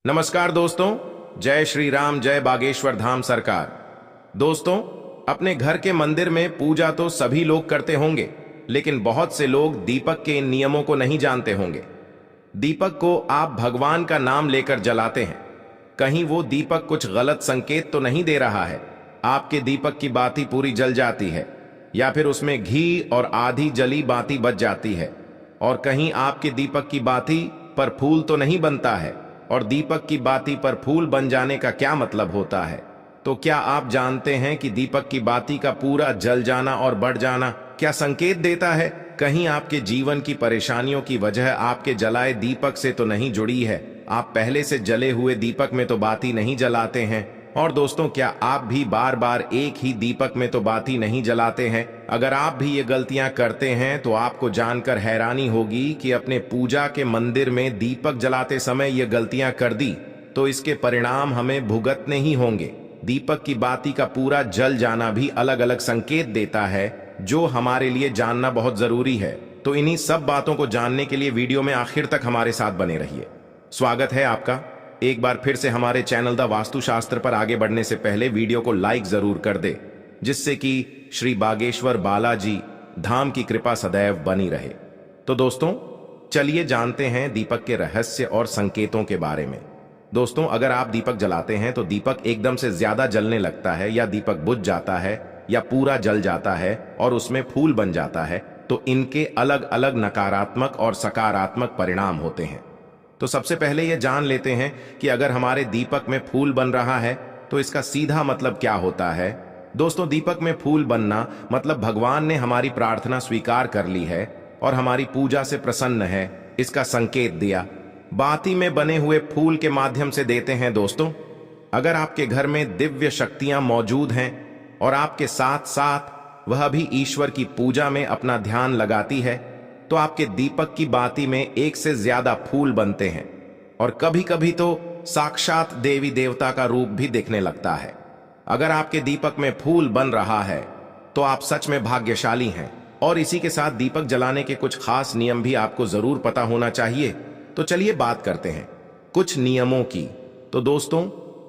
नमस्कार दोस्तों। जय श्री राम, जय बागेश्वर धाम सरकार। दोस्तों, अपने घर के मंदिर में पूजा तो सभी लोग करते होंगे, लेकिन बहुत से लोग दीपक के इन नियमों को नहीं जानते होंगे। दीपक को आप भगवान का नाम लेकर जलाते हैं। कहीं वो दीपक कुछ गलत संकेत तो नहीं दे रहा है? आपके दीपक की बाती पूरी जल जाती है, या फिर उसमें घी और आधी जली बाती बच जाती है? और कहीं आपके दीपक की बाती पर फूल तो नहीं बनता है? और दीपक की बाती पर फूल बन जाने का क्या मतलब होता है? तो क्या आप जानते हैं कि दीपक की बाती का पूरा जल जाना और बढ़ जाना क्या संकेत देता है? कहीं आपके जीवन की परेशानियों की वजह आपके जलाए दीपक से तो नहीं जुड़ी है? आप पहले से जले हुए दीपक में तो बाती नहीं जलाते हैं। और दोस्तों, क्या आप भी बार बार एक ही दीपक में तो बाती नहीं जलाते हैं? अगर आप भी ये गलतियां करते हैं तो आपको जानकर हैरानी होगी कि अपने पूजा के मंदिर में दीपक जलाते समय ये गलतियां कर दी तो इसके परिणाम हमें भुगतने ही होंगे। दीपक की बाती का पूरा जल जाना भी अलग अलग संकेत देता है, जो हमारे लिए जानना बहुत जरूरी है। तो इन्हीं सब बातों को जानने के लिए वीडियो में आखिर तक हमारे साथ बने रहिए। स्वागत है आपका एक बार फिर से हमारे चैनल द वास्तुशास्त्र पर। आगे बढ़ने से पहले वीडियो को लाइक जरूर कर दे, जिससे कि श्री बागेश्वर बालाजी धाम की कृपा सदैव बनी रहे। तो दोस्तों, चलिए जानते हैं दीपक के रहस्य और संकेतों के बारे में। दोस्तों, अगर आप दीपक जलाते हैं तो दीपक एकदम से ज्यादा जलने लगता है, या दीपक बुझ जाता है, या पूरा जल जाता है और उसमें फूल बन जाता है, तो इनके अलग अलग नकारात्मक और सकारात्मक परिणाम होते हैं। तो सबसे पहले यह जान लेते हैं कि अगर हमारे दीपक में फूल बन रहा है तो इसका सीधा मतलब क्या होता है। दोस्तों, दीपक में फूल बनना मतलब भगवान ने हमारी प्रार्थना स्वीकार कर ली है और हमारी पूजा से प्रसन्न है, इसका संकेत दिया। बाती में बने हुए फूल के माध्यम से देते हैं। दोस्तों, अगर आपके घर में दिव्य शक्तियां मौजूद हैं और आपके साथ साथ वह भी ईश्वर की पूजा में अपना ध्यान लगाती है, तो आपके दीपक की बाती में एक से ज्यादा फूल बनते हैं और कभी कभी तो साक्षात देवी देवता का रूप भी दिखने लगता है। अगर आपके दीपक में फूल बन रहा है तो आप सच में भाग्यशाली हैं। और इसी के साथ दीपक जलाने के कुछ खास नियम भी आपको जरूर पता होना चाहिए। तो चलिए बात करते हैं कुछ नियमों की। तो दोस्तों,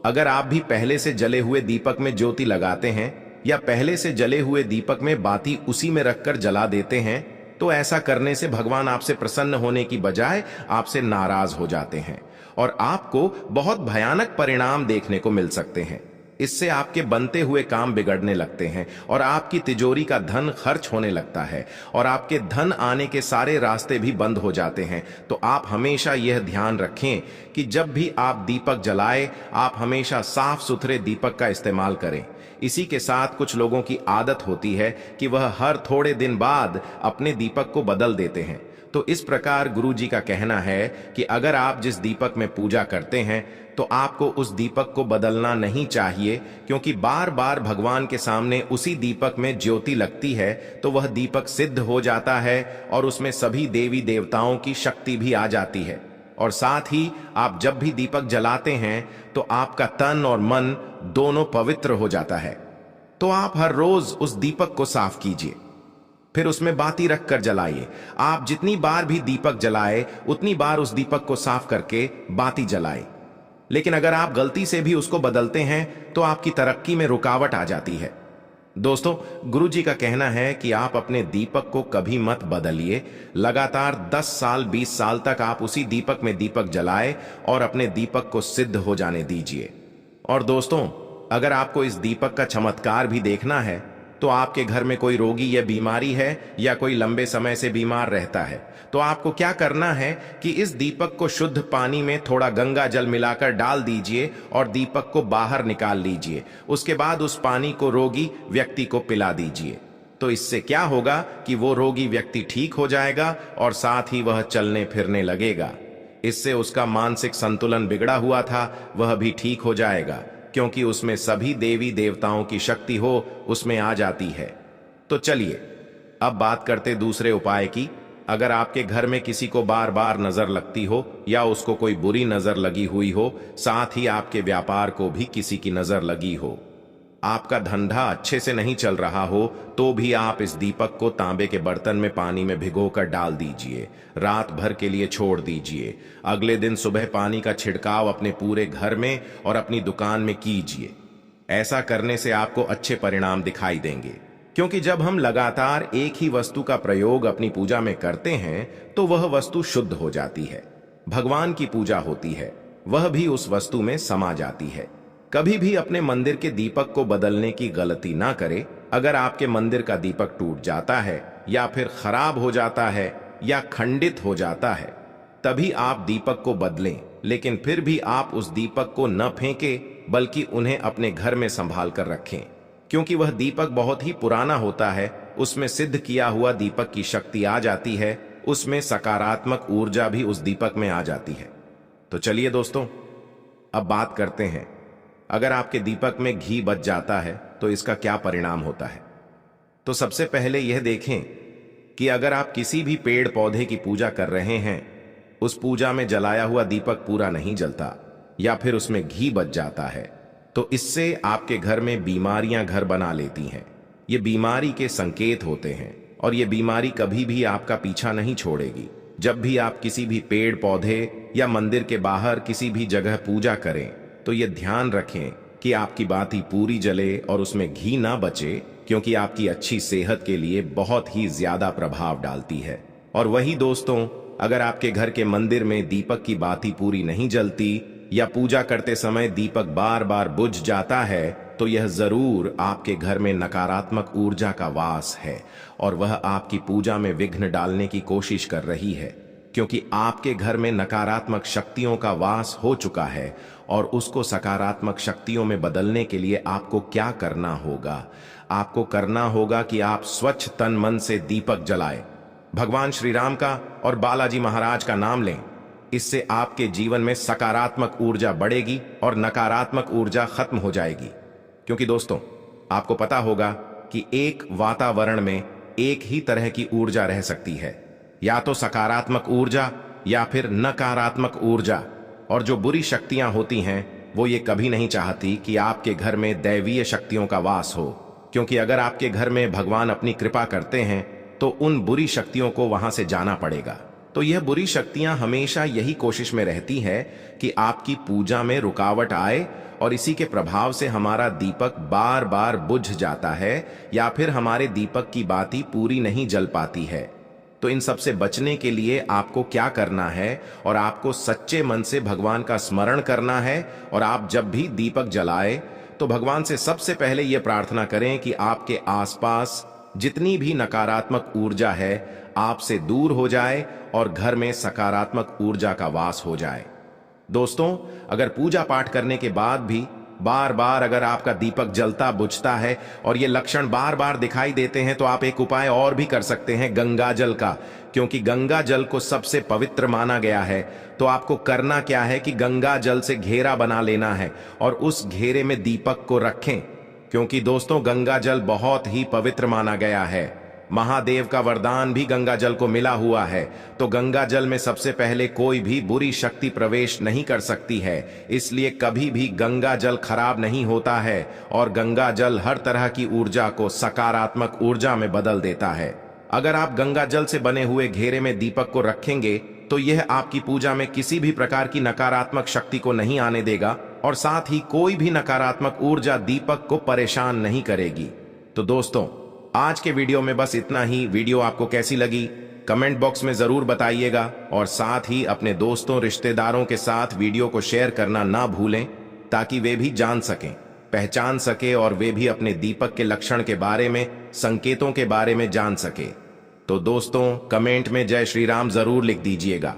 अगर आप भी पहले से जले हुए दीपक में ज्योति लगाते हैं या पहले से जले हुए दीपक में बाती उसी में रखकर जला देते हैं, तो ऐसा करने से भगवान आपसे प्रसन्न होने की बजाय आपसे नाराज हो जाते हैं और आपको बहुत भयानक परिणाम देखने को मिल सकते हैं। इससे आपके बनते हुए काम बिगड़ने लगते हैं और आपकी तिजोरी का धन खर्च होने लगता है और आपके धन आने के सारे रास्ते भी बंद हो जाते हैं। तो आप हमेशा यह ध्यान रखें कि जब भी आप दीपक जलाएं, आप हमेशा साफ सुथरे दीपक का इस्तेमाल करें। इसी के साथ कुछ लोगों की आदत होती है कि वह हर थोड़े दिन बाद अपने दीपक को बदल देते हैं। तो इस प्रकार गुरु जी का कहना है कि अगर आप जिस दीपक में पूजा करते हैं तो आपको उस दीपक को बदलना नहीं चाहिए, क्योंकि बार बार भगवान के सामने उसी दीपक में ज्योति लगती है तो वह दीपक सिद्ध हो जाता है और उसमें सभी देवी देवताओं की शक्ति भी आ जाती है। और साथ ही आप जब भी दीपक जलाते हैं तो आपका तन और मन दोनों पवित्र हो जाता है। तो आप हर रोज उस दीपक को साफ कीजिए, फिर उसमें बाती रखकर जलाइए। आप जितनी बार भी दीपक जलाए उतनी बार उस दीपक को साफ करके बाती जलाए। लेकिन अगर आप गलती से भी उसको बदलते हैं तो आपकी तरक्की में रुकावट आ जाती है। दोस्तों, गुरु जी का कहना है कि आप अपने दीपक को कभी मत बदलिए। लगातार 10 साल 20 साल तक आप उसी दीपक में दीपक जलाए और अपने दीपक को सिद्ध हो जाने दीजिए। और दोस्तों, अगर आपको इस दीपक का चमत्कार भी देखना है तो आपके घर में कोई रोगी या बीमारी है या कोई लंबे समय से बीमार रहता है, तो आपको क्या करना है कि इस दीपक को शुद्ध पानी में थोड़ा गंगा जल मिलाकर डाल दीजिए और दीपक को बाहर निकाल लीजिए। उसके बाद उस पानी को रोगी व्यक्ति को पिला दीजिए। तो इससे क्या होगा कि वो रोगी व्यक्ति ठीक हो जाएगा और साथ ही वह चलने फिरने लगेगा। इससे उसका मानसिक संतुलन बिगड़ा हुआ था वह भी ठीक हो जाएगा, क्योंकि उसमें सभी देवी देवताओं की शक्ति हो उसमें आ जाती है। तो चलिए अब बात करते दूसरे उपाय की। अगर आपके घर में किसी को बार बार नजर लगती हो या उसको कोई बुरी नजर लगी हुई हो, साथ ही आपके व्यापार को भी किसी की नजर लगी हो, आपका धंधा अच्छे से नहीं चल रहा हो तो भी आप इस दीपक को तांबे के बर्तन में पानी में भिगोकर डाल दीजिए, रात भर के लिए छोड़ दीजिए। अगले दिन सुबह पानी का छिड़काव अपने पूरे घर में और अपनी दुकान में कीजिए। ऐसा करने से आपको अच्छे परिणाम दिखाई देंगे, क्योंकि जब हम लगातार एक ही वस्तु का प्रयोग अपनी पूजा में करते हैं तो वह वस्तु शुद्ध हो जाती है। भगवान की पूजा होती है, वह भी उस वस्तु में समा जाती है। कभी भी अपने मंदिर के दीपक को बदलने की गलती ना करें। अगर आपके मंदिर का दीपक टूट जाता है या फिर खराब हो जाता है या खंडित हो जाता है, तभी आप दीपक को बदलें। लेकिन फिर भी आप उस दीपक को न फेंकें, बल्कि उन्हें अपने घर में संभाल कर रखें, क्योंकि वह दीपक बहुत ही पुराना होता है। उसमें सिद्ध किया हुआ दीपक की शक्ति आ जाती है, उसमें सकारात्मक ऊर्जा भी उस दीपक में आ जाती है। तो चलिए दोस्तों, अब बात करते हैं, अगर आपके दीपक में घी बच जाता है तो इसका क्या परिणाम होता है। तो सबसे पहले यह देखें कि अगर आप किसी भी पेड़ पौधे की पूजा कर रहे हैं, उस पूजा में जलाया हुआ दीपक पूरा नहीं जलता या फिर उसमें घी बच जाता है, तो इससे आपके घर में बीमारियां घर बना लेती हैं। ये बीमारी के संकेत होते हैं और ये बीमारी कभी भी आपका पीछा नहीं छोड़ेगी। जब भी आप किसी भी पेड़ पौधे या मंदिर के बाहर किसी भी जगह पूजा करें तो ये ध्यान रखें कि आपकी बाती पूरी जले और उसमें घी ना बचे, क्योंकि आपकी अच्छी सेहत के लिए बहुत ही ज्यादा प्रभाव डालती है। और वही दोस्तों, अगर आपके घर के मंदिर में दीपक की बाती पूरी नहीं जलती या पूजा करते समय दीपक बार बार बुझ जाता है, तो यह जरूर आपके घर में नकारात्मक ऊर्जा का वास है और वह आपकी पूजा में विघ्न डालने की कोशिश कर रही है, क्योंकि आपके घर में नकारात्मक शक्तियों का वास हो चुका है। और उसको सकारात्मक शक्तियों में बदलने के लिए आपको क्या करना होगा? आपको करना होगा कि आप स्वच्छ तन मन से दीपक जलाएं, भगवान श्री राम का और बालाजी महाराज का नाम लें। इससे आपके जीवन में सकारात्मक ऊर्जा बढ़ेगी और नकारात्मक ऊर्जा खत्म हो जाएगी। क्योंकि दोस्तों, आपको पता होगा कि एक वातावरण में एक ही तरह की ऊर्जा रह सकती है, या तो सकारात्मक ऊर्जा या फिर नकारात्मक ऊर्जा। और जो बुरी शक्तियां होती हैं वो ये कभी नहीं चाहती कि आपके घर में दैवीय शक्तियों का वास हो, क्योंकि अगर आपके घर में भगवान अपनी कृपा करते हैं तो उन बुरी शक्तियों को वहां से जाना पड़ेगा। तो यह बुरी शक्तियां हमेशा यही कोशिश में रहती है कि आपकी पूजा में रुकावट आए, और इसी के प्रभाव से हमारा दीपक बार बार बुझ जाता है या फिर हमारे दीपक की बाती पूरी नहीं जल पाती है। तो इन सब से बचने के लिए आपको क्या करना है, और आपको सच्चे मन से भगवान का स्मरण करना है। और आप जब भी दीपक जलाए तो भगवान से सबसे पहले यह प्रार्थना करें कि आपके आसपास जितनी भी नकारात्मक ऊर्जा है आपसे दूर हो जाए और घर में सकारात्मक ऊर्जा का वास हो जाए। दोस्तों, अगर पूजा पाठ करने के बाद भी बार बार अगर आपका दीपक जलता बुझता है और ये लक्षण बार बार दिखाई देते हैं, तो आप एक उपाय और भी कर सकते हैं, गंगा जल का। क्योंकि गंगा जल को सबसे पवित्र माना गया है। तो आपको करना क्या है कि गंगा जल से घेरा बना लेना है और उस घेरे में दीपक को रखें, क्योंकि दोस्तों गंगा जल बहुत ही पवित्र माना गया है। महादेव का वरदान भी गंगा जल को मिला हुआ है। तो गंगा जल में सबसे पहले कोई भी बुरी शक्ति प्रवेश नहीं कर सकती है, इसलिए कभी भी गंगा जल खराब नहीं होता है और गंगा जल हर तरह की ऊर्जा को सकारात्मक ऊर्जा में बदल देता है। अगर आप गंगा जल से बने हुए घेरे में दीपक को रखेंगे तो यह आपकी पूजा में किसी भी प्रकार की नकारात्मक शक्ति को नहीं आने देगा और साथ ही कोई भी नकारात्मक ऊर्जा दीपक को परेशान नहीं करेगी। तो दोस्तों, आज के वीडियो में बस इतना ही। वीडियो आपको कैसी लगी कमेंट बॉक्स में जरूर बताइएगा और साथ ही अपने दोस्तों रिश्तेदारों के साथ वीडियो को शेयर करना ना भूलें, ताकि वे भी जान सकें, पहचान सके और वे भी अपने दीपक के लक्षण के बारे में, संकेतों के बारे में जान सके। तो दोस्तों, कमेंट में जय श्री राम जरूर लिख दीजिएगा।